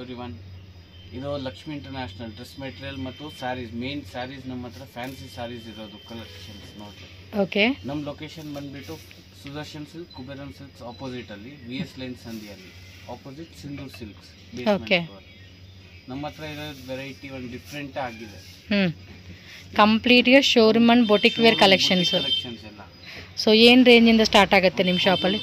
Everyone, ಇದು Lakshmi international dress material ಮತ್ತು saris main saris ನಮ್ಮ ಹತ್ರ ಫ್ಯಾನ್ಸಿ ಸ್ಯಾರೀಸ್ ಇರೋದು ಕಲೆಕ್ಷನ್ಸ್ ನೋಡ್ರಿ. ಓಕೆ, ನಮ್ಮ ಲೊಕೇಶನ್ ಬಂದ್ಬಿಟ್ಟು Sudarshan silk Kuberan silks opposite ಅಲ್ಲಿ VS ಲೈನ್ ಸಂಧಿಯಲ್ಲಿ ಆಪೋಸಿಟ್ ಸಿಂಧೂರ್ ಸಿಲ್ಕ್ಸ್. ಓಕೆ, ನಮ್ಮ ಹತ್ರ ಇರೋ ವೆರೈಟಿ ಒಂದು ಡಿಫ್ರೆಂಟ್ ಆಗಿದೆ. ಕಂಪ್ಲೀಟ್ ಗೆ showroom and boutique wear collections ಎಲ್ಲ. ಸೊ ಏನು ರೇಂಜ್ ಇಂದ ಸ್ಟಾರ್ಟ್ ಆಗುತ್ತೆ ನಿಮ್ಮ ಶಾಪ್ ಅಲ್ಲಿ?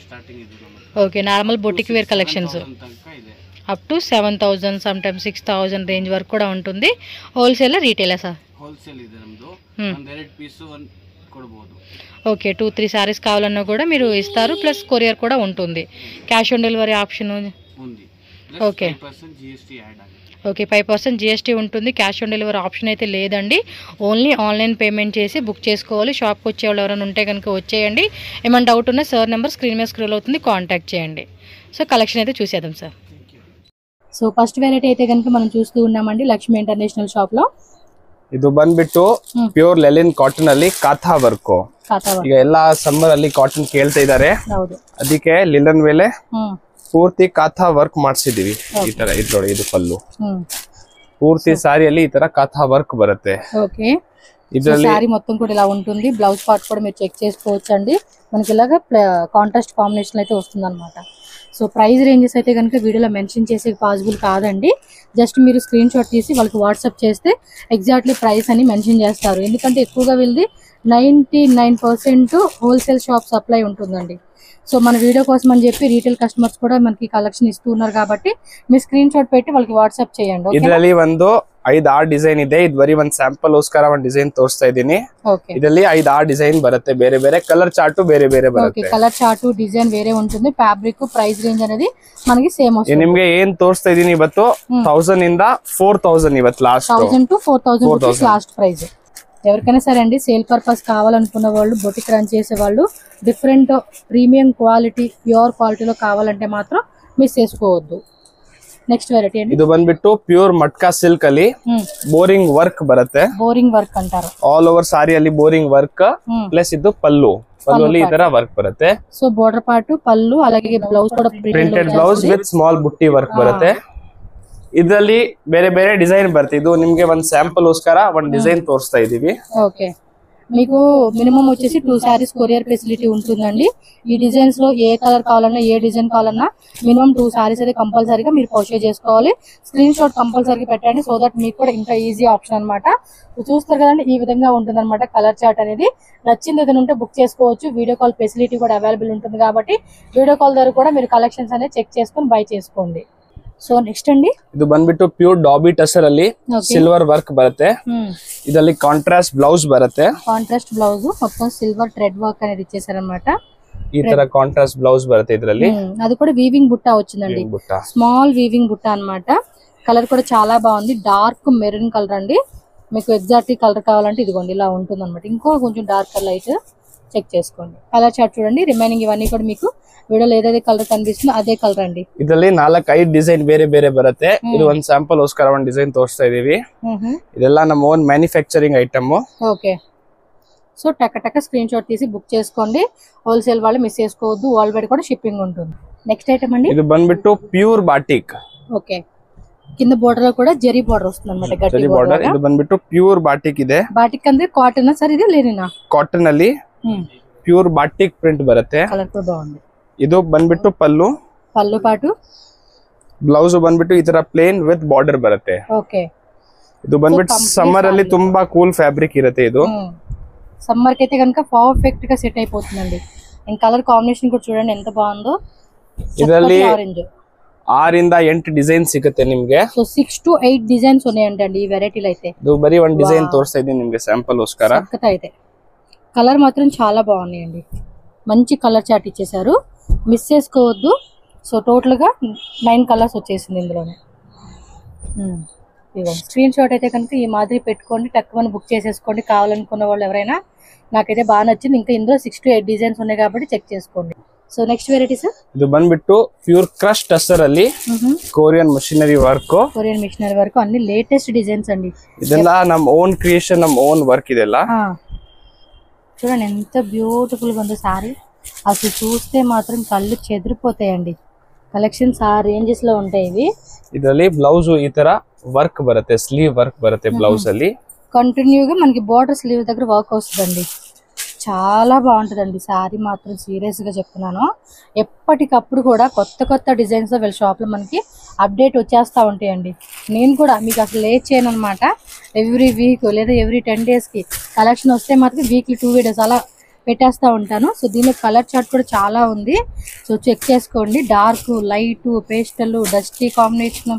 ಸ್ಟಾರ್ಟಿಂಗ್ ಇದೆ ನಮ್ಮ. Okay, normal boutique wear collections ತನಕ ಇದೆ. Up to 7,000 some time 6,000 range వరకు కూడా ఉంటుంది. Wholesale retail sir? హోల్సేల్ ಇದೆ ನಮ್ದು. ಒಂದು ಎರಡು ಪೀಸ್ ಒಂದು ಕೊಡಬಹುದು. ఓకే, 2-3 సారీస్ కావాలన్నా కూడా మీరు ఇస్తారు, ప్లస్ కొరియర్ కూడా ఉంటుంది. క్యాష్ ఆన్ డెలివరీ ఆప్షన్ ఉంది. ఓకే, 5% GST యాడ్ ఆಗಿದೆ. ఓకే, 5% GST ఉంటుంది. క్యాష్ ఆన్ డెలివరీ ఆప్షన్ అయితే లేదండి. ఓన్లీ ఆన్లైన్ పేమెంట్ చేసి బుక్ చేసుకోవాలి. షాప్కి వచ్చేవాళ్ళు ఎవరైనా ఉంటే కనుక వచ్చేయండి. ఏమైనా డౌట్ ఉన్నా సార్ నెంబర్ స్క్రీన్ మీద స్క్రోల్ అవుతుంది, కాంటాక్ట్ చేయండి. సో కలెక్షన్ అయితే చూసేద్దాం సార్. సో ఫస్ట్ వెరైటీ అయితే కనుక మనం చూస్తూ ఉన్నామండి లక్ష్మీ ఇంటర్నేషనల్ షాప్ లో. ಇದು ಬಂದ್ಬಿಟ್ಟು ಪ್ಯೂರ್ ಲೆಲಿನ್ ಕಾಟನ್ ಅಲ್ಲಿ ಕಾಥಾ ವರ್ಕ್. ಈಗ ಎಲ್ಲಾ ಸಮ್ಮರ್ ಅಲ್ಲಿ ಕಾಟನ್ ಕೇಳ್ತಾ ಇದಾರೆ, ಅದಕ್ಕೆ ಲಿಲನ್ ಮೇಲೆ ಪೂರ್ತಿ ಕಾಥಾ ವರ್ಕ್ ಮಾಡಿಸಿದೀವಿ. ಈ ತರ ಇದು ನೋಡಿ, ಇದು ಪಲ್ಲು పూర్తి సారీಯಲ್ಲಿ ఈ ತರ కాథా వర్క్ బರುತ್ತೆ. ఓకే, ఇదರಲ್ಲಿ సారీ మొత్తం కూడా ఇలా ఉంటుంది. బ్లౌజ్ పార్ట్ కూడా మీరు చెక్ చేసుకోవచ్చు అండి. మనకి ఇలాగా కాంట్రాస్ట్ కాంబినేషన్ అయితే వస్తుందన్నమాట. సో ప్రైస్ రేంజెస్ అయితే కనుక వీడియోలో మెన్షన్ చేసే పాసిబుల్ కాదండి. జస్ట్ మీరు స్క్రీన్ షాట్ తీసి వాళ్ళకి వాట్సాప్ చేస్తే ఎగ్జాక్ట్లీ ప్రైస్ అని మెన్షన్ చేస్తారు. ఎందుకంటే ఎక్కువగా వీళ్ళది 99% హోల్సేల్ షాప్ సప్లై ఉంటుందండి. సో మన వీడియో కోసం అని చెప్పి రీటైల్ కస్టమర్స్ కూడా మనకి కలెక్షన్ ఇస్తూ ఉన్నారు కాబట్టి మీరు స్క్రీన్ షాట్ పెట్టి వాళ్ళకి వాట్సాప్ చేయండి. ಇದರಲ್ಲಿ ಒಂದು 5-6 ಡಿಸೈನ್ ಇದೆ. ಇದು ಬರೀ ಒಂದು ಸ್ಯಾಂಪಲ್ ಗೋಸ್ಕರ ಒಂದು ಡಿಸೈನ್ ತೋರಿಸ್ತಾ ಇದ್ದೀನಿ. ಇದರಲ್ಲಿ 5-6 ಡಿಸೈನ್ ಬರುತ್ತೆ, ಬೇರೆ ಬೇರೆ ಕಲರ್ ಚಾರ್ಟ್ ಬೇರೆ ಬೇರೆ ಬರುತ್ತೆ. కలర్ చార్ట్ డిజైన్ వేరే ఉంటుంది. ఫ్యాబ్రిక్ ప్రైస్ రేంజ్ అనేది మనకి సేమ్ వస్తుంది. ನಿಮಗೆ ಏನ್ ತೋರಿಸ್ತಾ ಇದೀನಿ ಇವತ್ತು 1000 ಇಂದ 4000 ಇವತ್ತು last 1000 to 4000 rupees last price. ఎవరికైనా సరే అండి సేల్ పర్పస్ కావాలనుకున్న వాళ్ళు, బొటిక్ రన్ చేసే వాళ్ళు, డిఫరెంట్ ప్రీమియం క్వాలిటీ ప్యూర్ క్వాలిటీలో కావాలంటే మాత్రం మిస్ చేసుకోవద్దు. నెక్స్ట్ వెరైటీ అండి, ಇದು ಬಂದ್ಬಿಟ್ಟು ಪ್ಯೂರ್ ಮಟ್ಕಾ ಸಿಲ್ಕ್ ಅಲ್ಲಿ ಬೋರಿಂಗ್ ವರ್ಕ್ ಬರುತ್ತೆ. ಬೋರಿಂಗ್ ವರ್ಕ್ ಅಂತಾರೆ. ಆಲ್ ಓವರ್ ಸಾರಿ ಅಲ್ಲಿ ಬೋರಿಂಗ್ ವರ್ಕ್ ಪ್ಲಸ್ ಇದು ಪಲ್ಲು ಅಲ್ಲಿ ಈ ತರ ವರ್ಕ್ ಬರುತ್ತೆ. సో బోర్డర్ పార్ట్ పల్లు అలాగే బ్లౌజ్ కూడా ಪ್ರಿಂಟೆಡ್ ಬ್ಲೌಸ್ ವಿತ್ ಸ್ಮಾಲ್ ಬುಟ್ಟಿ ವರ್ಕ್ ಬರುತ್ತೆ. ಇದರಲ್ಲಿ ಬೇರೆ ಬೇರೆ ಡಿಸೈನ್ ಬರುತ್ತೆ. ಇದು ನಿಮ್ಗೆ ಒಂದು ಸ್ಯಾಂಪಲ್ ಗೋಸ್ಕರ ಒಂದು ಡಿಸೈನ್ ತೋರಿಸ್ತಾ ಇದೀವಿ. ఓకే, మీకు మినిమం వచ్చేసి 2 సారీస్ కొరియర్ ఫెసిలిటీ ఉంటుందండి. ఈ డిజైన్స్ లో ఏ కలర్ కావాలన్నా ఏ డిజైన్ కావాలన్నా మినిమం 2 సారీస్ అయితే కంపల్సరీగా మీరు పర్చేజ్ చేసుకోవాలి. స్క్రీన్ షాట్ కంపల్సరీగా పెట్టండి, సో దట్ మీకు కూడా ఇంకా ఈజీ ఆప్షన్ అనమాట. చూస్తారు కదండి, ఈ విధంగా ఉంటుంది అనమాట కలర్ చార్ట్ అనేది. నచ్చింది ఏదైనా ఉంటే బుక్ చేసుకోవచ్చు. వీడియో కాల్ ఫెసిలిటీ కూడా అవైలబుల్ ఉంటుంది కాబట్టి వీడియో కాల్ ద్వారా కూడా మీరు కలెక్షన్స్ అనేది చెక్ చేసుకొని బై చేసుకోండి. సో నెక్స్ట్ అండి, ಇದು ಬಂದ್ಬಿಟ್ಟು ಪ್ಯೂರ್ ಡಾಬಿ ಟಸರ್ ಅಲ್ಲಿ ಸಿಲ್ವರ್ ವರ್ಕ್ ಬರುತ್ತೆ. ಇದರಲ್ಲಿ ಕಾಂಟ್ರಾಸ್ಟ್ ಬ್ಲೌಸ್ ಬರುತ್ತೆ. కాంట్రాస్ట్ బ్లౌజ్ మొత్తం సిల్వర్ థ్రెడ్ వర్క్ అనేది ఇచ్చేసారనమాట. ಈ ತರ ಕಾಂಟ್ರಾಸ್ಟ್ ಬ್ಲೌಸ್ ಬರುತ್ತೆ ಇದರಲ್ಲಿ. అది కూడా వీవింగ్ బుట్టా వచ్చిందండి, స్మాల్ వీవింగ్ బుట్టా అన్నమాట. కలర్ కూడా చాలా బాగుంది, డార్క్ మెరూన్ కలర్ అండి. మీకు ఎగ్జాక్ట్ కలర్ కావాలంటే ఇదిగోండి ఇలా ఉంటుంది అనమాట. ఇంకో కొంచెం డార్క్ లైట్ చెక్ చేసుకోండి. కలర్ చార్ట్ చూడండి. రిమైనింగ్ ఇవన్నీ కూడా మీకు వీడియోలో ఏదైతే కలర్ కనిపిస్తుందో అదే కలర్ అండి. ಇದರಲ್ಲಿ 4-5 ಡಿಸೈನ್ ಬೇರೆ ಬೇರೆ ಬರುತ್ತೆ. ಇದು ಒಂದು ಸ್ಯಾಂಪಲ್ ಗೋಸ್ಕರ ಒಂದು ಡಿಸೈನ್ ತೋರಿಸ್ತಾ ಇದೀವಿ. ಇದೆಲ್ಲ ನಮ್ಮ own manufacturing item. Okay, so టక్క స్క్రీన్ షాట్ తీసి బుక్ చేసుకోండి. హోల్సేల్ వాళ్ళు మిస్ చేసుకోవద్దు, వరల్డ్ వైడ్ కూడా షిప్పింగ్ ఉంటుంది. నెక్స్ట్ ఐటమ్ అండి, ಇದು ಬಂದ್ಬಿಟ್ಟು ಪ್ಯೂರ್ ಬಾಟಿಕ್. ఓకే, కింద బోర్డర్ లో కూడా జరీ బోర్డర్ వస్తుంది అనమాట, గట్టి బోర్డర్. ಇದು ಬಂದ್ಬಿಟ್ಟು ಪ್ಯೂರ್ ಬಾಟಿಕ್ ಇದೆ. బాటిక్ ಅಂದ್ರೆ కాటన్ సర్, ఇది లేనినా ಕಾಟನ್ ಅಲ್ಲಿ ಪ್ಯೂರ್ ಬಾಟಿಕ್ ಪ್ರಿಂಟ್ ಬರುತ್ತೆ. కలర్ కూడా బాగుంది. ಇದು ಬಂದ್ಬಿಟ್ಟು ಪಲ್ಲು పాటు ಬ್ಲೌಸ್ ಬಂದ್ಬಿಟ್ಟು ಈ ತರ ಪ್ಲೇನ್ ವಿತ್ ಬಾರ್ಡರ್ ಬರುತ್ತೆ. ఓకే, ಇದು ಬಂದ್ಬಿಟ್ಟು ಸಮ್ಮರ್ ಅಲ್ಲಿ ತುಂಬಾ ಕೂಲ್ ಫ್ಯಾಬ್ರಿಕ್ ಇರುತ್ತೆ. ಇದು సమ్మర్ కి అయితే కనుక పర్ఫెక్ట్ గా సెట్ అయిపోతుందండి. ఇంకా కలర్ కాంబినేషన్ కూడా చూడండి ఎంత బాగుందో. ಇದರಲ್ಲಿ 6-8 ಡಿಸೈನ್ ಸಿಗುತ್ತೆ ನಿಮ್ಗೆ. సో 6 to 8 డిజైన్స్ ఉన్నాయండి ఈ వెరైటీలో అయితే. ಇದು ಬರೀ ಒಂದು ಡಿಸೈನ್ ತೋರಿಸ್ತಾ ಇದೀನಿ ನಿಮ್ಗೆ ಸ್ಯಾಂಪಲ್ ಗೋಸ್ಕರ. అయితే కలర్ మాత్రం చాలా బాగున్నాయండి, మంచి కలర్ చార్ట్ ఇచ్చేసారు, మిస్ చేసుకోవద్దు. సో టోటల్ గా 9 కలర్స్ వచ్చేసింది ఇందులోనే. స్క్రీన్ షాట్ అయితే కనుక ఈ మాదిరి పెట్టుకోండి, టక్కుమని బుక్ చేసేసుకోండి. కావాలనుకున్న వాళ్ళు ఎవరైనా. నాకైతే బాగా నచ్చింది. ఇంకా ఇందులో 6 to 8 డిజైన్స్ ఉన్నాయి కాబట్టి చెక్ చేసుకోండి. సో నెక్స్ట్ వెరైటీ సార్, ಇದು ಬಂದ್ಬಿಟ್ಟು ಪ್ಯೂರ್ ಕ್ರಶ್ ಟಸರ್ ಅಲ್ಲಿ Korean machinery work. Korean machinery వరకు అన్ని లేటెస్ట్ డిజైన్స్ అండి. ಇದೆಲ್ಲ ನಮ್ಮ ಓನ್ ಕ್ರಿಯೇಷನ್, ನಮ್ಮ ಓನ್ ವರ್ಕ್ ಇದೆಲ್ಲ. చూడండి ఎంత బ్యూటిఫుల్ గా ఉందో సారీ. అసలు చూస్తే మాత్రం కళ్ళు చెదిరిపోతాయండి. కలెక్షన్స్ ఆ రేంజెస్ లో ఉంటాయి ఇవి. ಇದರಲ್ಲಿ ಬ್ಲೌಸ್ ಈ ತರ ವರ್ಕ್ ಬರುತ್ತೆ, ಸ್ಲೀವ್ ವರ್ಕ್ ಬರುತ್ತೆ ಬ್ಲೌಸ್ ಅಲ್ಲಿ. కంటిన్యూగా మనకి బోర్డర్ స్లీవ్ దగ్గర వర్క్ వస్తుందండి. చాలా బాగుంటుందండి శారీ మాత్రం, సీరియస్ గా చెప్తున్నాను. ఎప్పటికప్పుడు కూడా కొత్త కొత్త డిజైన్స్ వీళ్ళ షాప్ లో మనకి అప్డేట్ వచ్చేస్తూ ఉంటాయండి. నేను కూడా మీకు అసలు లేట్ చేయను అనమాట. ఎవ్రీ వీక్ లేదా ఎవ్రీ 10 days కి కలెక్షన్ వస్తే మాత్రం వీక్లీ 2 videos అలా పెట్టేస్తూ ఉంటాను. సో దీనిలో కలర్ చార్ట్ కూడా చాలా ఉంది. సో చెక్ చేసుకోండి. Dark, light, pastel, dusty combination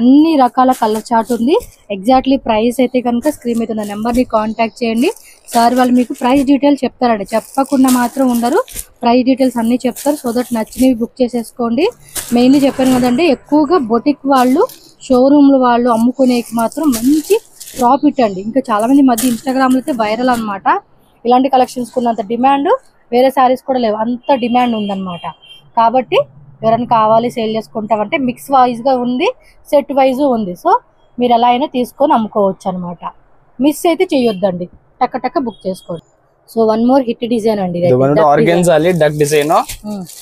అన్ని రకాల కలర్ చార్ట్ ఉంది. ఎగ్జాక్ట్లీ ప్రైస్ అయితే కనుక స్క్రీన్ మీద ఉన్న నెంబర్ని కాంటాక్ట్ చేయండి. సార్ వాళ్ళు మీకు ప్రైస్ డీటెయిల్స్ చెప్తారండి, చెప్పకుండా మాత్రం ఉండరు. ప్రైస్ డీటెయిల్స్ అన్నీ చెప్తారు. సో దట్ నచ్చినవి బుక్ చేసేసుకోండి. మెయిన్లీ చెప్పాను కదండి, ఎక్కువగా బొటిక్ వాళ్ళు, షోరూమ్లు వాళ్ళు అమ్ముకునేకి మాత్రం మంచి ప్రాఫిట్ అండి. ఇంకా చాలామంది మధ్య ఇన్స్టాగ్రామ్లో అయితే వైరల్ అనమాట. ఇలాంటి కలెక్షన్స్ కున్నంత డిమాండ్ వేరే శారీస్ కూడా లేవు, అంత డిమాండ్ ఉందన్నమాట. కాబట్టి ఎవరైనా కావాలి సేల్ చేసుకుంటామంటే మిక్స్ వైజ్గా ఉంది, సెట్ వైజ్ ఉంది. సో మీరు ఎలా అయినా తీసుకొని అమ్ముకోవచ్చు అనమాట. మిస్ అయితే చేయొద్దండి, టక్క టక్క బుక్ చేసుకోండి. So one more hit design అండి, ಆರ್ಗನ್ಜಾ ಅಲ್ಲಿ ಡಕ್ ಡಿಸೈನ್.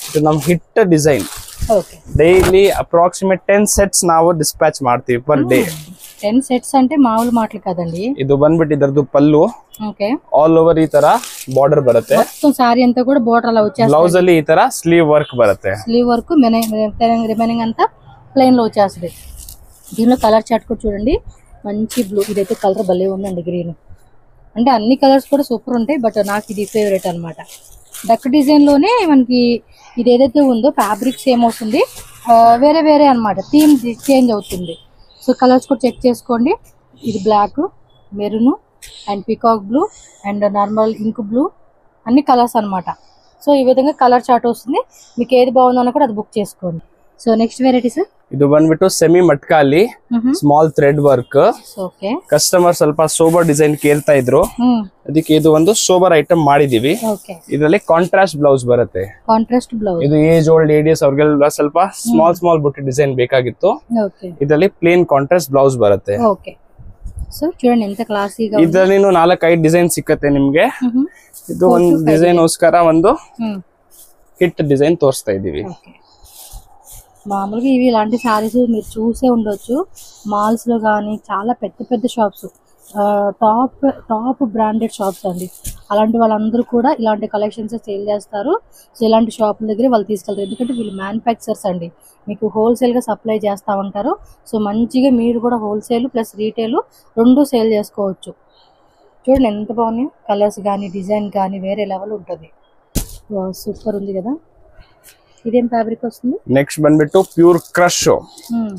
ಇದು ನಮ್ಮ hit design. Okay, daily approximate 10 sets ನಾವು ಡಿಸ್ಪ್ಯಾಚ್ ಮಾಡ್ತೀವಿ ಪರ್ ಡೇ. 10 sets అంటే మామూలు మాటలు కదండి. ಇದು ಬಂದ್ಬಿಟ್ಟು ಇದರದು ಪಲ್ಲು, ఓకే, ಆಲ್ ಓವರ್ ಈ ತರ ಬಾರ್ಡರ್ ಬರುತ್ತೆ. మొత్తం సారీ అంతా కూడా బోర్డర్ అలా వచ్చేస్తుంది. బ్లౌజ్ ಅಲ್ಲಿ ఈ ತರ స్లీవ్ వర్క్ బರುತ್ತೆ. స్లీవ్ వర్క్ రిమైనింగ్ అంతా ప్లెయిన్ లో వచ్చేస్తుంది. దీనిలో కలర్ చార్ట్ కూడా చూడండి, మంచి బ్లూ. ఇదైతే కలర్ భలే ఉందండి, గ్రీన్. అంటే అన్ని కలర్స్ కూడా సూపర్ ఉంటాయి, బట్ నాకు ఇది ఫేవరెట్ అనమాట. డక్ డిజైన్ లోనే మనకి ఇది ఏదైతే ఉందో ఫ్యాబ్రిక్ సేమ్ వస్తుంది, వేరే వేరే అనమాట. థీమ్ చేంజ్ అవుతుంది. సో కలర్స్ కూడా చెక్ చేసుకోండి. ఇది black, maroon and peacock blue and normal ink blue, అన్ని కలర్స్ అనమాట. సో ఈ విధంగా కలర్ చార్ట్ వస్తుంది. మీకు ఏది బాగుందో కూడా అది బుక్ చేసుకోండి. సో నెక్స్ట్ వెరైటీ సార్, ಇದು ಬಂದ್ಬಿಟ್ಟು ಸೆಮಿ ಮಟ್ಕಾ ಅಲ್ಲಿ small thread work. Okay, customer ಸ್ವಲ್ಪ ಸೋಬರ್ ಡಿಸೈನ್ ಕೇಳ್ತಾ ಇದ್ರು, ಅದಕ್ಕೆ ಇದು ಒಂದು ಸೋಬರ್ ಐಟಮ್ ಮಾಡಿದೀವಿ. ಇದರಲ್ಲಿ ಕಾಂಟ್ರಾಸ್ಟ್ ಬ್ಲೌಸ್ ಬರುತ್ತೆ. ಕಾಂಟ್ರಾಸ್ಟ್ ಬ್ಲೌಸ್, ಇದು ಏಜ್ ಓಲ್ಡ್ ಲೇಡೀಸ್ ಅವ್ರಿಗೆಲ್ಲ ಸ್ವಲ್ಪ ಸ್ಮಾಲ್ ಬುಟ್ಟಿ ಡಿಸೈನ್ ಬೇಕಾಗಿತ್ತು. ಇದರಲ್ಲಿ ಪ್ಲೇನ್ ಕಾಂಟ್ರಾಸ್ಟ್ ಬ್ಲೌಸ್ ಬರುತ್ತೆ. ಸೊ చూడండి ఎంత క్లాసీగా. ಇದರಲ್ಲಿ 4-5 ಡಿಸೈನ್ ಸಿಕ್ಕತ್ತೆ ನಿಮ್ಗೆ. ಇದು ಒಂದು ಡಿಸೈನ್ ಗೋಸ್ಕರ ಒಂದು హిట్ డిజైన్ తోస్తా ಇದೀವಿ. మామూలుగా ఇవి ఇలాంటి శారీస్ మీరు చూసే ఉండొచ్చు మాల్స్ లో కానీ, చాలా పెద్ద పెద్ద షాప్స్, టాప్ బ్రాండెడ్ షాప్స్ అండి. అలాంటి వాళ్ళందరూ కూడా ఇలాంటి కలెక్షన్స్ సేల్ చేస్తారు. సో ఇలాంటి షాపుల దగ్గర వాళ్ళు తీసుకెళ్తారు, ఎందుకంటే వీళ్ళు మ్యానుఫ్యాక్చరర్స్ అండి, మీకు హోల్సేల్గా సప్లై చేస్తూ ఉంటారు. సో మంచిగా మీరు కూడా హోల్సేల్ ప్లస్ రీటైల్ రెండు సేల్ చేసుకోవచ్చు. చూడండి ఎంత బాగున్నాయి కలర్స్ కానీ, డిజైన్ కానీ వేరే లెవెల్ ఉంటుంది. సూపర్ ఉంది కదా. ఇదేం ఫ్యాబ్రిక్ వస్తుంది? నెక్స్ట్ ಬಂದ್ಬಿಟ್ಟು ಪ್ಯೂರ್ ಕ್ರಶ್.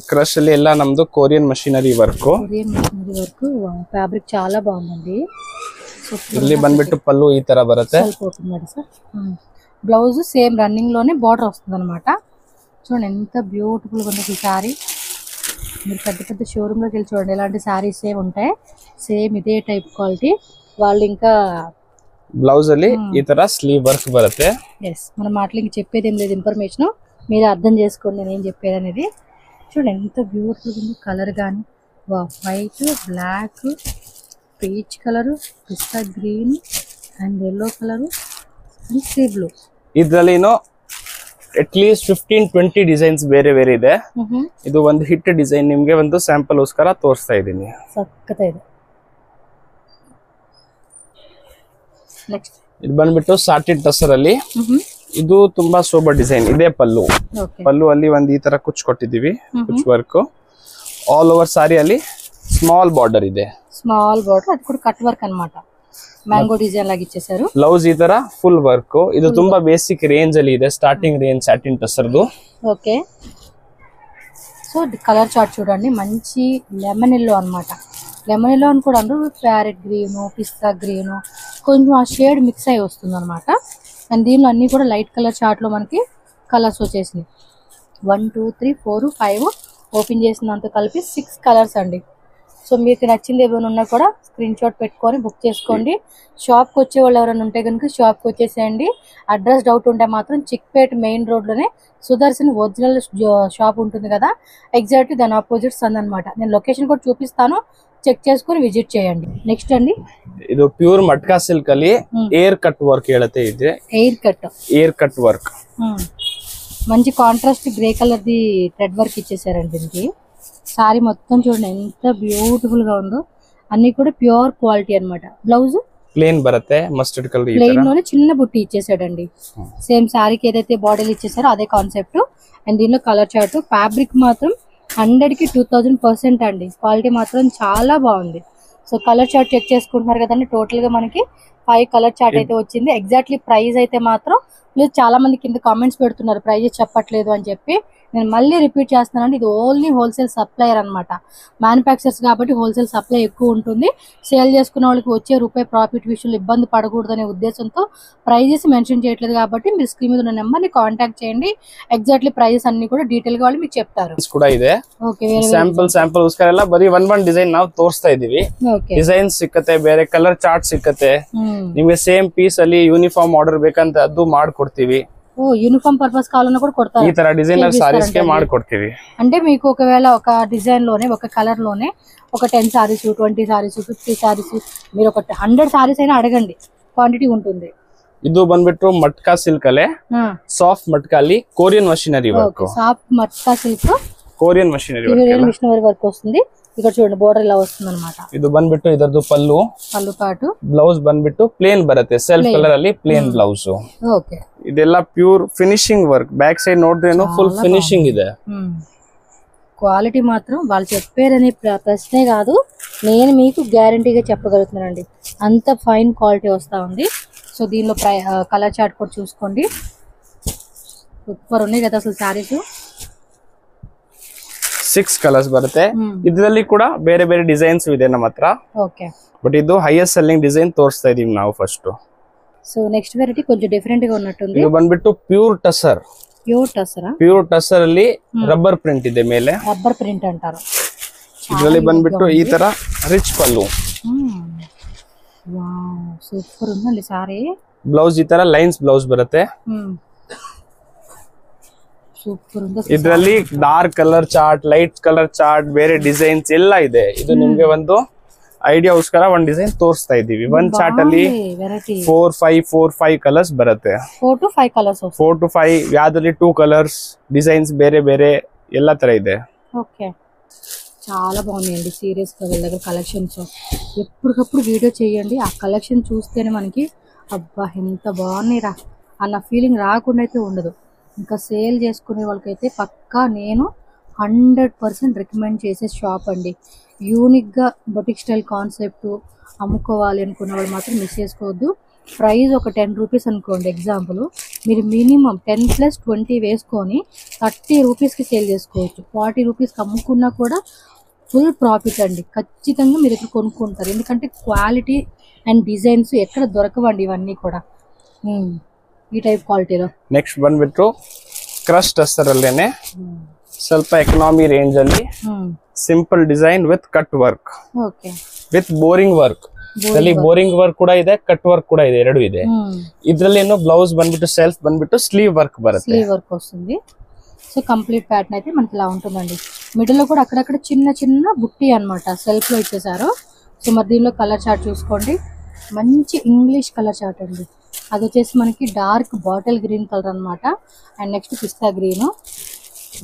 క్రష్ ಅಲ್ಲಿ ಎಲ್ಲ ನಮ್ದು ಕೊರಿಯನ್ ಮಷಿನರಿ ವರ್ಕ್. ఫ్యాబ్రిక్ చాలా బాగుందండి. ಇಲ್ಲಿ ಬಂದ್ಬಿಟ್ಟು పల్ಲು ఈ ತರ ಬರುತ್ತೆ. బ్లౌజ్ సేమ్ రన్నింగ్ లోనే బార్డర్ వస్తుంది అనమాట. చూడండి ఎంత బ్యూటిఫుల్ గా ఉంది ఈ సారీ. మీరు పెద్ద పెద్ద షోరూమ్ లోకి వెళ్ళి చూడండి, ఇలాంటి సారీస్ సేమ్ ఉంటాయి, సేమ్ ఇదే టైప్ క్వాలిటీ. వాళ్ళు ఇంకా బ్లౌజ్ ಅಲ್ಲಿ ఈ ತರ స్లీవ్ వర్క్ బರುತ್ತೆ. మన మాటలు ఇంక చెప్పేది ఏం లేదు, ఇన్ఫర్మేషన్ మీరు అర్థం చేసుకోండి నేను ఏం చెప్పేది అనేది. చూడండి ఎంత బ్యూటిఫుల్ ఉంది కలర్ కానీ. White, black, peach colour, pista green and yellow colour and sea blue. ಇದರಲ್ಲಿನೋ ಅಟ್ಲೀಸ್ಟ್ 15-20 ಡಿಸೈನ್ಸ್ ಬೇರೆ ಬೇರೆ ಇದೆ. ಇದು ಒಂದು ಹಿಟ್ ಡಿಸೈನ್ ನಿಮ್ಗೆ ಒಂದು ಸ್ಯಾಂಪಲ್ ಗೋಸ್ಕರ ತೋರಿಸ್ತಾ ಇದ್ದೀನಿ. ಸಕ್ಕತ್ತ ಇದೆ. ನೆಕ್ಸ್ಟ್ ಇದು ಬಂದ್ಬಿಟ್ಟು ಸಾಟಿನ್ ಟಸರ್ ಅಲ್ಲಿ. ಇದು ತುಂಬಾ ಸೋಬರ್ ಡಿಸೈನ್ ಇದೆ. ಪಲ್ಲು ಅಲ್ಲಿ ಒಂದು ಈ ತರ ಕುಚ್ ಕೊಟ್ಟಿದೀವಿ, ಕುಚ್ ವರ್ಕ್. ಆಲ್ ಓವರ್ ಸಾರಿ ಅಲ್ಲಿ ಸ್ಮಾಲ್ ಬಾರ್ಡರ್ ಇದೆ. ಸ್ಮಾಲ್ ಬಾರ್ಡರ್, ಅದು ಕೂಡ ಕಟ್ ವರ್ಕ್ ಅన్నమాట. ಮ್ಯಾಂಗೋ ಡಿಸೈನ್ లాగా ఇచ్చేశారు. ಬ್ಲೌಸ್ ಈ ತರ ಫುಲ್ ವರ್ಕ್. ಇದು ತುಂಬಾ ಬೇಸಿಕ್ ರೇಂಜ್ ಅಲ್ಲಿ ಇದೆ, ಸ್ಟಾರ್ಟಿಂగ్ ರೇಂಜ್ ಸಾಟಿನ್ ಟಸರ್ದು. ఓకే, సో కలర్ చార్ట్ చూడండి, మంచి లెమన్ ఎల్లో అన్నమాట. లెమన్ ఎల్లో అని కూడా అందరూ ప్యారెట్ గ్రీన్, పిస్తా గ్రీన్, కొంచెం ఆ షేడ్ మిక్స్ అయ్యి వస్తుంది అనమాట. అండ్ దీనిలో అన్ని కూడా లైట్ కలర్ చార్ట్లో మనకి కలర్స్ వచ్చేసినాయి. 1 2 3 4 5 ఓపెన్ చేసినంత కలిపి 6 కలర్స్ అండి. సో మీకు నచ్చింది ఏమైనా ఉన్నా కూడా స్క్రీన్ షాట్ పెట్టుకొని బుక్ చేసుకోండి. షాప్కి వచ్చే వాళ్ళు ఎవరైనా ఉంటే కనుక షాప్కి వచ్చేసేయండి. అడ్రస్ డౌట్ ఉంటే మాత్రం చిక్పేట్ మెయిన్ రోడ్లోనే సుదర్శన్ ఒరిజినల్ షాప్ ఉంటుంది కదా, ఎగ్జాక్ట్లీ దాని ఆపోజిట్ సంద్ అనమాట. నేను లొకేషన్ కూడా చూపిస్తాను, చెక్ చేసుకొని విజిట్ చేయండి. నెక్స్ట్ అండి, ಇದು ಪ್ಯೂರ್ ಮಟ್ಕಾ ಸಿಲ್ಕ್ ಅಲ್ಲಿ ಏರ್ ಕಟ್ ವರ್ಕ್ ಹೇಳುತ್ತೆ. ಇದೆ ಏರ್ ಕಟ್ ವರ್ಕ್. మంచి contrast grey colour the thread work ఇచ్చేసారండి దీనికి. సారీ మొత్తం చూడండి ఎంత బ్యూటిఫుల్ గా ఉందో, అన్ని కూడా ప్యూర్ క్వాలిటీ అన్నమాట. బ్లౌజ్ ప్లేన్ బರುತ್ತೆ, మస్టర్డ్ కలర్ ప్లెయిన్ లోనే చిన్న బుట్టి ఇచ్చేసాడండి. సేమ్ సారీకి ఏదైతే బాడీలు ఇచ్చేసారో అదే కాన్సెప్ట్. అండ్ దీనిలో కలర్ చార్ట్, ఫ్యాబ్రిక్ మాత్రం 100కి 2000% అండి. క్వాలిటీ మాత్రం చాలా బాగుంది. సో కలర్ చార్ట్ చెక్ చేసుకుంటున్నారు కదండి. టోటల్ గా మనకి 5 కలర్ చార్ట్ అయితే వచ్చింది. ఎగ్జాక్ట్లీ ప్రైస్ అయితే మాత్రం ప్లీజ్ చాలా మంది కింద కామెంట్స్ పెడుతున్నారు ప్రైజెస్ చెప్పట్లేదు అని చెప్పి. నేను మళ్ళీ రిపీట్ చేస్తున్నాను, ఇది ఓన్లీ హోల్సేల్ సప్లయర్ అనమాట. మ్యానుఫ్యాక్చర్స్ కాబట్టి హోల్సేల్ సప్లై ఎక్కువ ఉంటుంది. సేల్ చేసుకున్న వాళ్ళకి వచ్చే రూపాయి ప్రాఫిట్ విషయంలో ఇబ్బంది పడకూడదు అనే ఉద్దేశంతో ప్రైజెస్ మెన్షన్ చేయట్లేదు. కాబట్టి మీరు స్క్రీన్ మీద ఉన్న నెంబర్ని కాంటాక్ట్ చేయండి. ఎగ్జాక్ట్లీ ప్రైజెస్ అన్ని కూడా ಡೀಟೇಲ್ గా వాళ్ళు మీకు చెప్తారు. ಕೂಡ ಇದೆ. ಓಕೆ, ಸ್ಯಾಂಪಲ್ ಉಸ್ಕರ ಎಲ್ಲ ಬರೀ ಒಂದ್ ಡಿಸೈನ್ ನಾವು ತೋರಿಸ್ತಾ ಇದೀವಿ. ಡಿಸೈನ್ ಸಿಕ್ಕತ್ತೆ, ಬೇರೆ ಕಲರ್ ಚಾರ್ಟ್ ಸಿಕ್ಕತ್ತೆ. ನಿಮಗೆ ಸೇಮ್ ಪೀಸ್ ಅಲ್ಲಿ ಯೂನಿಫಾರ್ಮ್ ಆರ್ಡರ್ ಬೇಕಂತ ಅದು ಮಾಡ್ಕೊಡ್ತೀವಿ. యూనిఫామ్ పర్పస్ కావాలన్నా కూడా కొడతారు. ఈ ತರ డిజైనర్ సారీస్ కే ಮಾಡ್ಕೊಡ್ತೀವಿ. అంటే మీకు ఒకవేళ ఒక డిజైన్ లోనే ఒక కలర్ లోనే ఒక 10 సారీస్ 20 సారీస్ 50 సారీస్ మీరు ఒక 100 సారీస్ అయినా అడగండి, క్వాంటిటీ ఉంటుంది. ಇದು ಬಂದ್ಬಿಟ್ಟು ಮಟ್ಕಾ ಸಿಲ್ಕ್ ಅಲ್ಲೇ ಸಾಫ್ಟ್ ಮಟ್ಕಾ ಅಲ್ಲಿ Korean machinery work. Soft matka silk Korean machinery work వస్తుంది. ఇక్కడ చూడండి బోర్డర్ ఇలా వస్తుంది అన్నమాట. ಇದು ಬಂದ್ಬಿಟ್ಟು ಇದರದು ಪಲ್ಲು ಪಾಟು, ಬ್ಲೌಸ್ ಬಂದ್ಬಿಟ್ಟು ಪ್ಲೇನ್ ಬರುತ್ತೆ, ಸೆಲ್ಫ್ ಕಲರ್ ಅಲ್ಲಿ ಪ್ಲೇನ್ ಬ್ಲೌಸ್. ಓಕೆ, ಇದೆಲ್ಲ pure finishing work. Back side ನೋಡಿದ್ರೇನು ಫುಲ್ ಫಿನಿಶಿಂಗ್ ಇದೆ. క్వాలిటీ మాత్రం వాళ్ళు చెప్పారనే ప్రశ్నే కాదు, నేను మీకు గ్యారంటీగా చెప్పగలుగుతున్నానండి. అంత ఫైన్ క్వాలిటీ వస్తా ఉంది. సో దీనిలో కలర్ చార్ట్ కూడా చూసుకోండి, సూపర్ ఉన్నాయి కదా అసలు సారీస్. 6 కలర్స్ ಬರುತ್ತೆ. ಇದರಲ್ಲಿ ಕೂಡ ಬೇರೆ ಬೇರೆ ಡಿಸೈನ್ಸ್ ಇದೆ ನಮ್ಮ ಹತ್ರ. ಓಕೆ, ಬಟ್ ಇದು ಹೈಯೆಸ್ಟ್ ಸೆಲ್ಲಿಂಗ್ ಡಿಸೈನ್ ತೋರಿಸ್ತಾ ಇದೀವಿ ನಾವು ಫಸ್ಟ್. సో నెక్స్ట్ వెరైటీ కొంచెం డిఫరెంట్ గా ఉన్నట్టుంది. ಇದು ಬಂದ್ಬಿಟ್ಟು ಪ್ಯೂರ್ ಟಸರ್. ಪ್ಯೂರ್ ಟಸರ್ ಅಲ್ಲಿ ರಬ್ಬರ್ ಪ್ರಿಂಟ್ ಇದೆ ಮೇಲೆ, ರಬ್ಬರ್ ಪ್ರಿಂಟ್ ಅಂటారు. ಇದರಲ್ಲಿ ಬಂದ್ಬಿಟ್ಟು ಈ ತರ ರಿಚ್ ಪಲ್ಲು. ವಾವ್, ಸೂಪರ್ ఉందండి సారీ. ಬ್ಲೌಸ್ ಈ ತರ ಲೈನ್ಸ್ ಬ್ಲೌಸ್ ಬರುತ್ತೆ. ಸೂಪರ್ ఉంది. ಇದರಲ್ಲಿ dark colour chart, light colour chart, ಬೇರೆ ಡಿಸೈನ್ಸ್ ಎಲ್ಲ ಇದೆ. ಇದು ನಿಮ್ಗೆ ಒಂದು ಐಡಿಯಾಗೋಸ್ಕರ ಒಂದ್ ಡಿಸೈನ್ ತೋರಿಸ್ತಾ ಇದೀವಿ. ಒಂದ್ ಚಾರ್ಟ್ ಅಲ್ಲಿ 4-5 ಕಲರ್ಸ್ ಬರುತ್ತೆ. 4 to 5 ಯಾವ್ದ್ರಲ್ಲಿ 2 ಕಲರ್ಸ್ ಡಿಸೈನ್ಸ್ ಬೇರೆ ಬೇರೆ ಎಲ್ಲ ತರ ಇದೆ. ఓకే, చాలా బాగున్నాయండి. సీరియస్ గా వీళ్ళ దగ్గర కలెక్షన్స్ ఎప్పటికప్పుడు వీడియో చేయండి. ఆ కలెక్షన్ చూస్తేనే మనకి అబ్బా ఎంత బాగున్నాయిరా అన్న ఫీలింగ్ రాకుండా అయితే ఉండదు. ఇంకా సేల్ చేసుకునే వాళ్ళకైతే పక్కా నేను 100% రికమెండ్ చేసే షాప్ అండి. యూనిక్గా బొటిక్ స్టైల్ కాన్సెప్ట్ అమ్ముకోవాలి అనుకున్న వాళ్ళు మాత్రం మిస్ చేసుకోవద్దు. ప్రైస్ ఒక 10 రూపీస్ అనుకోండి ఎగ్జాంపుల్, మీరు మినిమం 10+20 వేసుకొని 30 రూపీస్కి సేల్ చేసుకోవచ్చు. 40 రూపీస్కి అమ్ముకున్నా కూడా ఫుల్ ప్రాఫిట్ అండి. ఖచ్చితంగా మీరు ఇక్కడ కొనుక్కుంటారు, ఎందుకంటే క్వాలిటీ అండ్ డిజైన్స్ ఎక్కడ దొరకవండి ఇవన్నీ కూడా ఈ టైప్ క్వాలిటీలో. నెక్స్ట్ ಬಂದ್ಬಿಟ್ಟು ಕ್ರಶ್ ಟಸ್ಟರ್ ಅಲ್ಲೇನೆ ಸ್ವಲ್ಪ ಎಕನಾಮಿ ರೇಂಜ್ ಅಲ್ಲಿ simple design with cut work, with boring work. ಇದರಲ್ಲಿ ಬೋರಿಂಗ್ ವರ್ಕ್ ಕೂಡ ಇದೆ, ಕಟ್ ವರ್ಕ್ ಕೂಡ ಇದೆ, ಎರಡು ಇದೆ. ಇದರಲ್ಲಿ ಏನು ಬ್ಲೌಸ್ ಬಂದ್ಬಿಟ್ಟು ಸೆಲ್ಫ್ ಬಂದ್ಬಿಟ್ಟು ಸ್ಲೀವ್ ವರ್ಕ್ ಬರುತ್ತೆ. స్లీవ్ వర్క్ వస్తుంది. సో కంప్లీట్ ప్యాటర్న్ అయితే మనకి ఇలా ఉంటుందండి. మిడిల్ లో కూడా అక్కడక్కడ చిన్న చిన్న బుట్టి అన్నమాట సెల్ఫ్ లో ఇచ్చేసారు. సో మరి దీనిలో కలర్ చార్ట్ చూసుకోండి, మంచి ఇంగ్లీష్ కలర్ చార్ట్ అండి. అది వచ్చేసి మనకి డార్క్ బాటిల్ గ్రీన్ కలర్ అన్నమాట. And next pista green,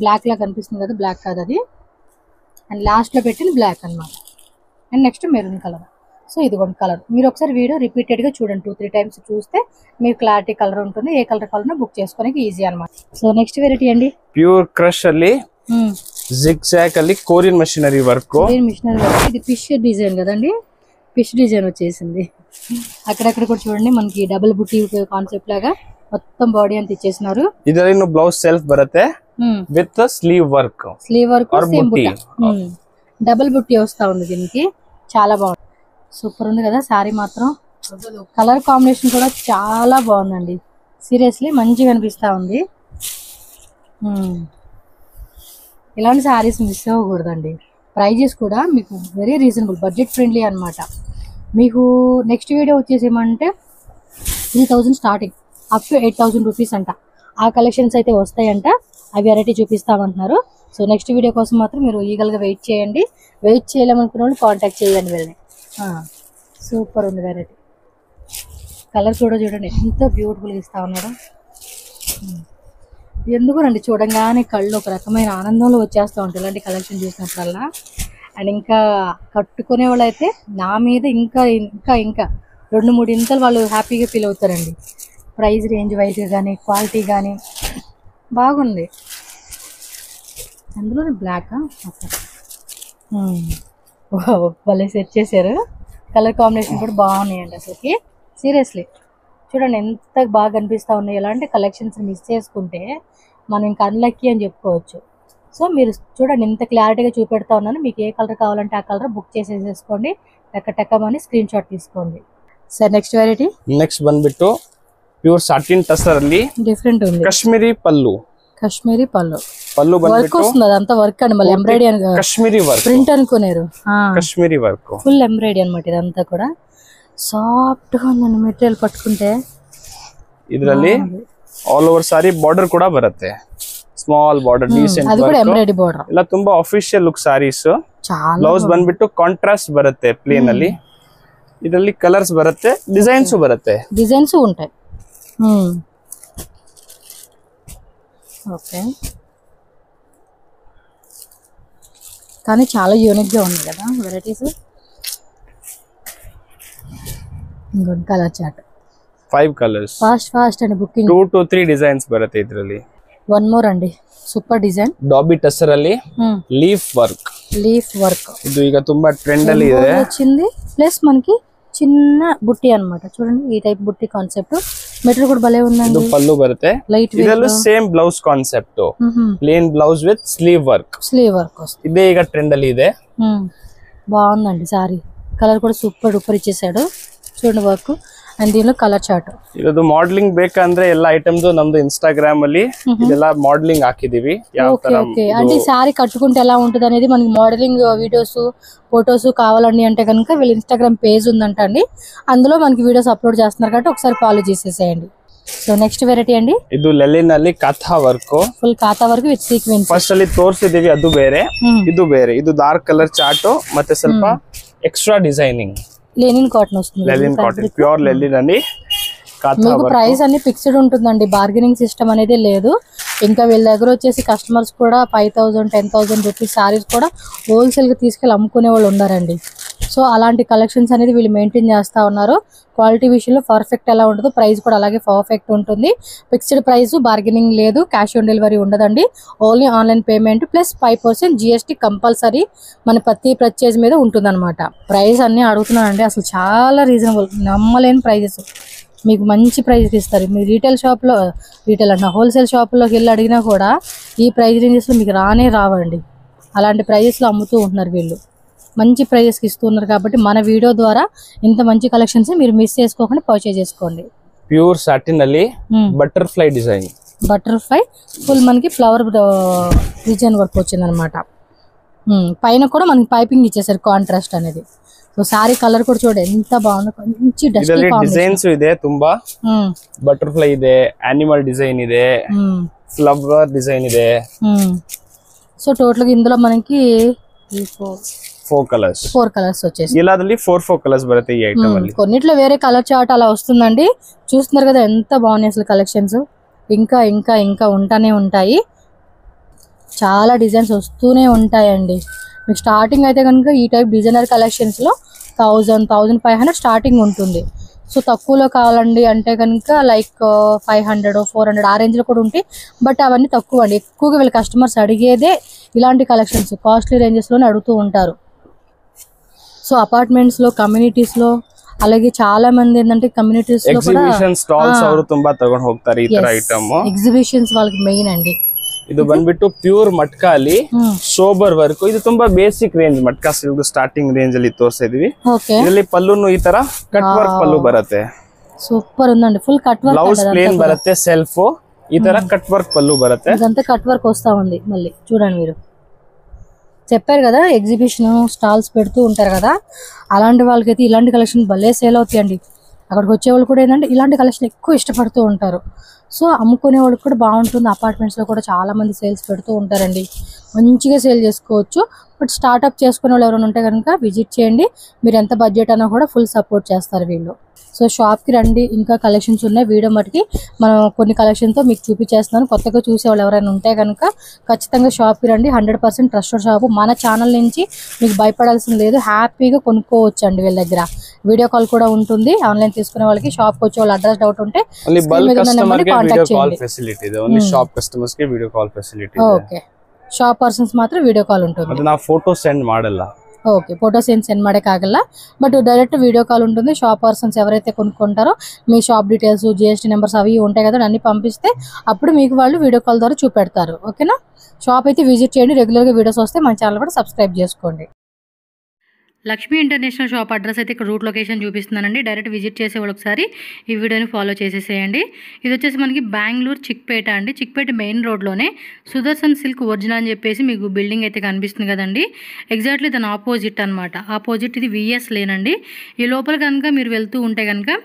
black లా కనిపిస్తుంది కదా, బ్లాక్ కాదు అది. అండ్ లాస్ట్ లో పెట్టిన బ్లాక్ అన్నమాట. And next maroon colour. So ఇదిగోండి కలర్. మీరు ఒకసారి వీడియో రిపీటెడ్ గా చూడండి, 2-3 టైమ్స్ చూస్తే మీకు క్లారిటీ కలర్ ఉంటుంది. ఏ కలర్ కావాలన్నా బుక్ చేసుకోవడానికి ఈజీ అన్నమాట. సో నెక్స్ట్ వెరైటీ అండి ప్యూర్ క్రష్ ಅಲ್ಲಿ జిగ్ జాగ్ ಅಲ್ಲಿ కొరియన్ మెషినరీ వర్క్. ఇది ఫిష్ డిజైన్ కదండి, ఫిష్ డిజైన్ వచ్చేసింది. అక్కడక్కడ కూడా చూడండి మనకి డబుల్ బుట్టి కాన్సెప్ట్ లాగా మొత్తం బాడీ అంతా ఇచ్చేసినారు. ಇದರಲ್ಲಿ ಬ್ಲೌಸ್ ಸೆಲ್ಫ್ ಬರುತ್ತೆ with sleeve work. Sleeve work same butti, double butti వస్తా ఉంది దీనికి. చాలా బాగుంది, సూపర్ ఉంది కదా సారీ మాత్రం. కలర్ కాంబినేషన్ కూడా చాలా బాగుందండి, సీరియస్లీ మంచిగా అనిపిస్తా ఉంది. ఇలాంటి సారీస్ మిస్ అవ్వకూడదండి. ప్రైజెస్ కూడా మీకు వెరీ రీజనబుల్, బడ్జెట్ ఫ్రెండ్లీ అన్నమాట. మీకు నెక్స్ట్ వీడియో వచ్చేసి ఏమంటే 3000 స్టార్టింగ్ అప్ టు 8000 రూపీస్ అంట. ఆ కలెక్షన్స్ అయితే వస్తాయంట, ఆ వెరైటీ చూపిస్తామంటున్నారు. సో నెక్స్ట్ వీడియో కోసం మాత్రం మీరు ఈగల్గా వెయిట్ చేయండి. వెయిట్ చేయలేమనుకున్న వాళ్ళు కాంటాక్ట్ చేయండి వెళ్ళి. సూపర్ ఉంది వెరైటీ. కలర్ కూడా చూడండి ఎంత బ్యూటిఫుల్గా ఇస్తా ఉన్నాడు. ఎందుకునండి చూడంగానే కళ్ళు ఒక రకమైన ఆనందంలో వచ్చేస్తూ ఉంటాయి ఇలాంటి కలెక్షన్ చూసినప్పుడల్లా. అండ్ ఇంకా కట్టుకునే వాళ్ళు అయితే నా మీద ఇంకా ఇంకా ఇంకా 2-3 ఇంతలు వాళ్ళు హ్యాపీగా ఫీల్ అవుతారండి. ప్రైస్ రేంజ్ వైజ్గా కానీ క్వాలిటీ కానీ బాగుంది. అందులోనే బ్లాక్ భలే సెట్ చేశారు. కలర్ కాంబినేషన్ కూడా బాగున్నాయండి అసలుకి. సీరియస్లీ చూడండి ఎంత బాగా కనిపిస్తూ ఉన్నాయి. ఇలాంటి కలెక్షన్స్ మిస్ చేసుకుంటే మనం ఇంకా అన్లక్కీ అని చెప్పుకోవచ్చు. సో మీరు చూడండి ఎంత క్లారిటీగా చూపెడతా ఉన్నాను. మీకు ఏ కలర్ కావాలంటే ఆ కలర్ బుక్ చేసేసుకోండి. టక్కమని స్క్రీన్ షాట్ తీసుకోండి. Sir next variety. నెక్స్ట్ ಬಂದ್ಬಿಟ್ಟು ಪ್ಯೂರ್ ಸಾಟಿನ್ ಟಸರ್ ಅಲ್ಲಿ డిఫరెంట్ ఉంది. కాశ్మీరీ పల్లు వర్క్ వస్తుంది. అదంతా వర్క్ అండి. మళ్ళీ ఎంబ్రాయిడరీ అని కాశ్మీరీ వర్క్ ప్రింట్ అనుకున్నారు. కాశ్మీరీ వర్క్ ఫుల్ ఎంబ్రాయిడరీ అనమాట. ఇదంతా కూడా సాఫ్ట్ గా ఉందండి మెటీరియల్ పట్టుకుంటే. ಇದರಲ್ಲಿ ಆಲ್ ಓವರ್ ಸಾರಿ ಬಾರ್ಡರ್ ಕೂಡ ಬರುತ್ತೆ. ಸ್ಮಾಲ್ ಬಾರ್ಡರ್ ಡೀಸೆಂಟ್ ಅದು ಕೂಡ ಎಂಬ್ರಾಯ್ಡರಿ ಬಾರ್ಡರ್. ಎಲ್ಲ ತುಂಬಾ ಅಫಿಷಿಯಲ್ ಲುಕ್ ಸಾರೀಸ್. ಬ್ಲೌಸ್ ಬಂದ್ಬಿಟ್ಟು ಕಾಂಟ್ರಾಸ್ಟ್ ಬರುತ್ತೆ ಪ್ಲೇನ್ ಅಲ್ಲಿ. ಇದರಲ್ಲಿ ಕಲರ್ಸ್ ಬರುತ್ತೆ, ಡಿಸೈನ್ಸ್ ಬರುತ್ತೆ. ಡಿಸೈನ್ಸ್ ఉంటాయి. ఓకే కానీ చాలా యూనిక్ గా ఉంది కదా వెరైటీస్. ఇంకొక కలర్ చార్ట్ 5 కలర్స్. ఫాస్ట్ అండి బుకింగ్. 2 to 3 డిజైన్స్ బರುತ್ತೆ ಇದರಲ್ಲಿ. వన్ మోర్ అండి సూపర్ డిజైన్. డాబీ టసర్ ಅಲ್ಲಿ లీఫ్ వర్క్. ఇది ಈಗ ತುಂಬಾ ట్రెండ్ ಅಲ್ಲಿ ಇದೆ. వచ్చింది ప్లస్ మనకి చిన్న బుట్టి అన్నమాట. చూడండి ఈ టైప్ బుట్టి కాన్సెప్ట్. మెటీరియల్ కూడా భలే ఉందండి. ಇದು పల్లు బರುತ್ತೆ. Light weight. ಇದರಲ್ಲೂ same blouse concept. Plain blouse with sleeve work వస్తుంది. ఇదే ಈಗ ట్రెండ్ ಅಲ್ಲಿ ಇದೆ. బాగుందండి సారీ. కలర్ కూడా సూపర్ డూపర్ ఇచ్చేసాడు. చూడండి వర్క్. అండ్ దీనిలో కలర్ చార్ట్. ಇದು ಮಾಡಲಿಂಗ್ ಬೇಕಂದ್ರೆ ಎಲ್ಲ ಐಟಮ್ಸ್ ನಮ್ದು ಇನ್ಸ್ಟಾಗ್ರಾಮ್ ಅಲ್ಲಿ ಇದೆಲ್ಲ ಮಾಡಲಿಂಗ್ ಹಾಕಿದೀವಿ. ಯಾವ ತರ అంటే సారీ కట్టుకుంటే ఎలా ఉంటుంది అనేది మనకి మోడలింగ్ వీడియోస్ ఫొటోస్ కావాలండి అంటే కనుక వీళ్ళ ఇన్స్టాగ్రామ్ పేజ్ ఉందంట అండి. అందులో మనకి వీడియోస్ అప్లోడ్ చేస్తున్నారు కాబట్టి ఒకసారి ఫాలో చేసేసేయండి. సో నెక్స్ట్ వెరైటీ అండి. ಇದು ಲೆಲಿನ್ ಅಲ್ಲಿ ಕಾಥಾ ವರ್ಕ್. ಫುಲ್ ಕಾಥಾ ವರ್ಕ್ ವಿತ್ ಸೀಕ್ವೆನ್ಸ್. ಫಸ್ಟ್ ಅಲ್ಲಿ ತೋರಿಸಿದೀವಿ, ಅದು ಬೇರೆ ಇದು ಬೇರೆ. ಇದು ಡಾರ್ಕ್ ಕಲರ್ ಚಾರ್ಟ್ ಮತ್ತೆ ಸ್ವಲ್ಪ ಎಕ್ಸ್ಟ್ರಾ ಡಿಸೈನಿಂಗ್. లెనిన్ కాటన్ వస్తుంది. లెనిన్ కాటన్ ప్యూర్ లెనిన్ అని. మీకు ప్రైస్ అన్ని ఫిక్స్డ్ ఉంటుందండి. బార్గెనింగ్ సిస్టమ్ అనేది లేదు. ఇంకా వీళ్ళ దగ్గర వచ్చేసి కస్టమర్స్ కూడా 5,000 10,000 రూపీస్ సారీస్ కూడా హోల్సేల్ గా తీసుకెళ్ళి అమ్ముకునే వాళ్ళు ఉన్నారండి. సో అలాంటి కలెక్షన్స్ అనేది వీళ్ళు మెయింటైన్ చేస్తా ఉన్నారు. క్వాలిటీ విషయంలో పర్ఫెక్ట్ ఎలా ఉంటుందో ప్రైస్ కూడా అలాగే పర్ఫెక్ట్ ఉంటుంది. ఫిక్స్డ్ ప్రైస్, బార్గెనింగ్ లేదు, క్యాష్ ఆన్ డెలివరీ ఉండదండి. Only online payment plus 5% GST compulsory మన ప్రతి పర్చేజ్ మీద ఉంటుందన్నమాట. ప్రైస్ అన్ని అడుగుతున్నానండి, అసలు చాలా రీజనబుల్, నమ్మలేని ప్రైజెస్. మీకు మంచి ప్రైస్ ఇస్తారు. మీరు రీటైల్ హోల్సేల్ షాప్లోకి వెళ్ళి అడిగినా కూడా ఈ ప్రైస్ రేంజెస్లో మీకు రావండి. అలాంటి ప్రైజెస్లో అమ్ముతూ ఉంటున్నారు వీళ్ళు. మంచి ప్రైజెస్కి ఇస్తున్నారు కాబట్టి మన వీడియో ద్వారా ఇంత మంచి కలెక్షన్స్ మీరు మిస్ చేసుకోకుండా పర్చేజ్ చేసుకోండి. ప్యూర్ సాటిన్ ಅಲ್ಲಿ బటర్ఫ్లై డిజైన్. బటర్ఫ్లై ఫుల్ మనకి ఫ్లవర్ డిజైన్ వర్క్ వచ్చింది అనమాట. పైన కూడా మనకి పైపింగ్ ఇచ్చేసారు కాంట్రాస్ట్ అనేది. సో సారీ కలర్ కూడా చూడండి ఎంత బాగుందో. మంచి డిజైన్స్ ಇದೆ ತುಂಬಾ. బటర్ఫ్లై ಇದೆ, యానిమల్ డిజైన్ ಇದೆ, ఫ్లవర్ డిజైన్ ಇದೆ. సో టోటల్ గా ఇందులో మనకి 4 కలర్స్ వచ్చేసి ఇలాದಲ್ಲಿ 4 కలర్స్ బರುತ್ತೆ ఈ ఐటమ్ ಅಲ್ಲಿ. కొన్నిట్లో వేరే కలర్ చార్ట్ అలా వస్తుందండి. చూస్తున్నారు కదా ఎంత బాగున్నాయి అసలు కలెక్షన్స్. ఇంకా ఇంకా ఇంకా ఉంటానే ఉంటాయి. చాలా డిజైన్స్ వస్తూనే ఉంటాయండి. మీకు స్టార్టింగ్ అయితే కనుక ఈ టైప్ డిజైనర్ కలెక్షన్స్ లో 1000-1500 స్టార్టింగ్ ఉంటుంది. సో తక్కువలో కావాలండి అంటే కనుక లైక్ 500-400 ఆ రేంజ్ లో కూడా ఉంటాయి. బట్ అవన్నీ తక్కువ అండి. ఎక్కువగా వీళ్ళ కస్టమర్స్ అడిగేదే ఇలాంటి కలెక్షన్స్, కాస్ట్లీ రేంజెస్ లోనే అడుగుతూ ఉంటారు. సో అపార్ట్మెంట్స్ లో, కమ్యూనిటీస్ లో, అలాగే చాలా మంది ఏంటంటే కమ్యూనిటీస్ లో కూడా ఎగ్జిబిషన్స్ వాళ్ళకి మెయిన్ అండి. ಇದು ಬಂದ್ಬಿಟ್ಟು ಪ್ಯೂರ್ ಮಟ್ಕಾ ಅಲ್ಲಿ ಸೋಬರ್ ವರ್ಕ್. ಇದು ತುಂಬಾ ಬೇಸಿಕ್ ರೇಂಜ್ ಮಟ್ಕಾ ಸಿಲ್ಕ್ ಸ್ಟಾರ್ಟಿಂಗ್ ರೇಂಜ್ ಅಲ್ಲಿ ತೋರಿಸಿದ್ವಿ. ಇದರಲ್ಲಿ ಪಲ್ಲುನು ಈ ತರ ಕಟ್ ವರ್ಕ್ ಪಲ್ಲು ಬರುತ್ತೆ. ಸೂಪರ್ ఉందండి. Full cut work. Blouse plain బರುತ್ತೆ, సెల్ఫ్ ఈ ತರ కట్ వర్క్ పల్లు బರುತ್ತೆ. ఇదంతా కట్ వర్క్ వస్తా ఉంది. మళ్ళీ చూడండి, మీరు చెప్పారు కదా ఎగ్జిబిషన్ స్టాల్స్ పెడుతూ ఉంటారు కదా, అలాంటి వాళ్ళకైతే ఇలాంటి కలెక్షన్ భలే సేల్ అవుతాయండి. అక్కడికి వచ్చే వాళ్ళు కూడా ఏంటంటే ఇలాంటి కలెక్షన్ ఎక్కువ ఇష్టపడుతూ ఉంటారు. సో అమ్ముకునే వాళ్ళకి కూడా బాగుంటుంది. అపార్ట్మెంట్స్లో కూడా చాలామంది సేల్స్ పెడుతూ ఉంటారండి, మంచిగా సేల్ చేసుకోవచ్చు. బట్ స్టార్ట్అప్ చేసుకునే వాళ్ళు ఎవరైనా ఉంటే కనుక విజిట్ చేయండి. మీరు ఎంత బడ్జెట్ అన్నా కూడా ఫుల్ సపోర్ట్ చేస్తారు వీళ్ళు. సో షాప్కి రండి, ఇంకా కలెక్షన్స్ ఉన్నాయి. వీడియో మటుకి మనం కొన్ని కలెక్షన్తో మీకు చూపించేస్తున్నాను. కొత్తగా చూసేవాళ్ళు ఎవరైనా ఉంటే కనుక ఖచ్చితంగా షాప్కి రండి. 100% ట్రస్టెడ్ షాపు. మన ఛానల్ నుంచి మీకు భయపడాల్సిన లేదు, హ్యాపీగా కొనుక్కోవచ్చు అండి వీళ్ళ దగ్గర. వీడియో కాల్ కూడా ఉంటుంది. ఆన్లైన్ తీసుకునే వాళ్ళకి, షాప్కి వచ్చే వాళ్ళ అడ్రస్ డౌట్ ఉంటే కాంటాక్ట్ చేయండి. ఓకే, ಶಾಪ್ ಪರ್ಸನ್ಸ್ ಮಾತ್ರ ವಿಡಿಯೋ ಕಾಲ್ ఉంటుంది. ಅದು ನಾವು ಫೋಟೋ ಸೆಂಡ್ ಮಾಡಲ್ಲ. ఓకే, ఫోటోస్ ఏం సెండ్ ಮಾಡಕ್ಕಾಗಲ್ಲ, బట్ డైరెక్ట్ వీడియో కాల్ ఉంటుంది. షాప్ పర్సన్స్ ఎవరైతే కొనుక్కుంటారో మీ షాప్ డీటెయిల్స్, జిఎస్టీ నెంబర్స్ అవి ఉంటాయి కదా, అన్ని పంపిస్తే అప్పుడు మీకు వాళ్ళు వీడియో కాల్ ద్వారా చూపెడతారు. ఓకేనా? షాప్ అయితే విజిట్ చేయండి. రెగ్యులర్గా వీడియోస్ వస్తే మన ఛానల్ కూడా సబ్స్క్రైబ్ చేసుకోండి. లక్ష్మీ ఇంటర్నేషనల్ షాప్ అడ్రస్ అయితే ఇక్కడ రూట్ లొకేషన్ చూపిస్తున్నానండి. డైరెక్ట్ విజిట్ చేసే వాళ్ళు ఒకసారి ఈ వీడియోని ఫాలో చేసేసేయండి. ఇది వచ్చేసి మనకి బెంగళూరు చిక్పేట అండి. చిక్పేట మెయిన్ రోడ్లోనే సుదర్శన్ సిల్క్ ఒరిజినల్ అని చెప్పేసి మీకు బిల్డింగ్ అయితే కనిపిస్తుంది కదండి. ఎగ్జాక్ట్లీ దాని ఆపోజిట్ అనమాట. ఆపోజిట్ ఇది విఎస్ లేనండి. ఈ లోపల కనుక మీరు వెళ్తూ ఉంటే కనుక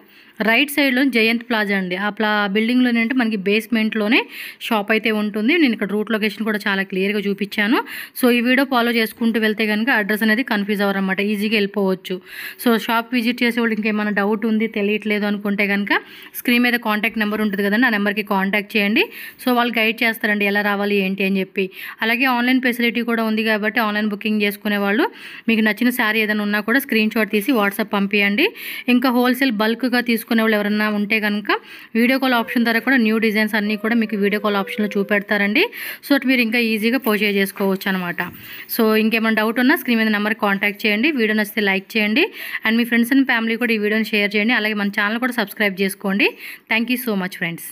రైట్ సైడ్లో జయంత్ ప్లాజా అండి. ఆ బిల్డింగ్లోనే అంటే మనకి బేస్మెంట్లోనే షాప్ అయితే ఉంటుంది. నేను ఇక్కడ రూట్ లొకేషన్ కూడా చాలా క్లియర్గా చూపించాను. సో ఈ వీడియో ఫాలో చేసుకుంటూ వెళ్తే కనుక అడ్రస్ అనేది కన్ఫ్యూజ్ అవ్వరన్నమాట, ఈజీగా వెళ్ళిపోవచ్చు. సో షాప్ విజిట్ చేసే వాళ్ళు ఇంకేమైనా డౌట్ ఉంది, తెలియట్లేదు అనుకుంటే కనుక స్క్రీన్ మీద కాంటాక్ట్ నెంబర్ ఉంటుంది కదండి, ఆ నెంబర్కి కాంటాక్ట్ చేయండి. సో వాళ్ళు గైడ్ చేస్తారండి ఎలా రావాలి ఏంటి అని చెప్పి. అలాగే ఆన్లైన్ ఫెసిలిటీ కూడా ఉంది కాబట్టి ఆన్లైన్ బుకింగ్ చేసుకునే వాళ్ళు మీకు నచ్చిన శారీ ఏదైనా ఉన్నా కూడా స్క్రీన్ షాట్ తీసి వాట్సాప్ పంపించండి. ఇంకా హోల్సేల్ బల్క్గా తీసుకునే వాళ్ళు ఎవరైనా ఉంటే కనుక వీడియో కాల్ ఆప్షన్ ద్వారా కూడా న్యూ డిజైన్స్ అన్నీ కూడా మీకు వీడియో కాల్ ఆప్షన్లో చూపెడతారండి. సో మీరు ఇంకా ఈజీగా పర్చేజ్ చేసుకోవచ్చు అనమాట. సో ఇంకేమైనా డౌట్ ఉన్నా స్క్రీన్ మీద నెంబర్ కాంటాక్ట్ చేయండి. వీడియో నచ్చితే లైక్ చేయండి and me friends and family కూడా ఈ వీడియోని షేర్ చేయండి. అలాగే మన ఛానల్ కూడా సబ్స్క్రైబ్ చేసుకోండి. Thank you so much friends.